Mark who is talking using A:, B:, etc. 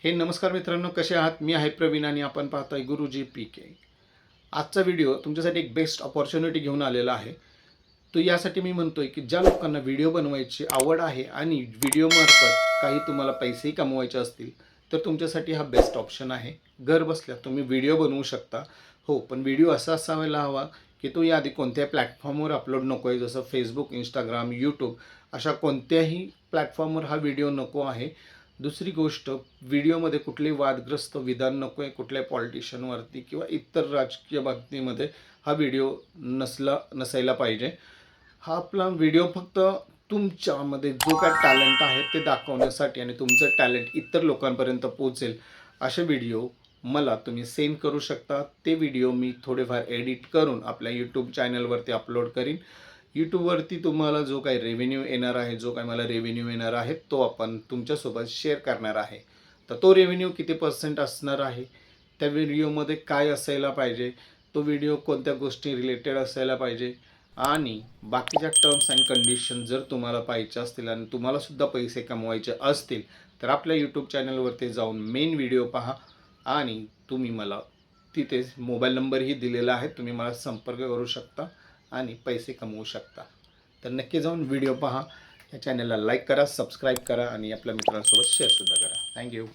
A: हे नमस्कार मित्रांनो, कसे आहात? मी आहे प्रवीण आणि आपण पाहताय गुरुजी पीके. आजचा व्हिडिओ तुमच्यासाठी एक बेस्ट अपॉर्च्युनिटी घेऊन आलेला आहे. तो यासाठी मी म्हणतोय की ज्या लोकांना व्हिडिओ बनवायची आवड आहे आणि व्हिडिओमार्फत काही तुम्हाला पैसेही कमवायचे असतील, तर तुमच्यासाठी हा बेस्ट ऑप्शन आहे. घर बसल्या तुम्ही व्हिडिओ बनवू शकता. हो, पण व्हिडिओ असा असायला हवा की तो याआधी कोणत्याही प्लॅटफॉर्मवर अपलोड नको आहे. जसं फेसबुक, इंस्टाग्राम, यूट्यूब अशा कोणत्याही प्लॅटफॉर्मवर हा व्हिडिओ नको आहे. दुसरी गोष्ट, व्हिडिओमध्ये कुठलेही वादग्रस्त विधान नको आहे. कुठल्याही पॉलिटिशियनवरती किंवा इतर राजकीय बाबतीमध्ये हा व्हिडिओ नसायला पाहिजे. हा आपला व्हिडिओ फक्त तुमच्यामध्ये जो काय टॅलेंट आहे ते दाखवण्यासाठी आणि तुमचं टॅलेंट इतर लोकांपर्यंत पोहोचेल असे व्हिडिओ मला तुम्ही सेंड करू शकता. ते व्हिडिओ मी थोडेफार एडिट करून आपल्या यूट्यूब चॅनलवरती अपलोड करीन. यूट्यूबवरती तुम्हाला जो काही रेव्हेन्यू येणार आहे, जो काही मला रेव्हेन्यू येणार आहे, तो आपण तुमच्यासोबत शेअर करणार आहे. तर तो रेव्हेन्यू किती पर्सेंट असणार आहे, त्या व्हिडिओमध्ये काय असायला पाहिजे, तो व्हिडिओ कोणत्या गोष्टी रिलेटेड असायला पाहिजे आणि बाकीच्या टर्म्स अँड कंडिशन जर तुम्हाला पाहिजे असतील आणि तुम्हालासुद्धा पैसे कमवायचे असतील, तर आपल्या यूट्यूब चॅनलवरती जाऊन मेन व्हिडिओ पहा आणि तुम्ही मला तिथे मोबाईल नंबरही दिलेला आहे. तुम्ही मला संपर्क करू शकता आणि पैसे कमवू शकता. तर नक्की जाऊन व्हिडिओ पहा. या चॅनलला लाईक करा, सबस्क्राईब करा आणि आपल्या मित्रांसोबत शेअरसुद्धा करा. थँक्यू.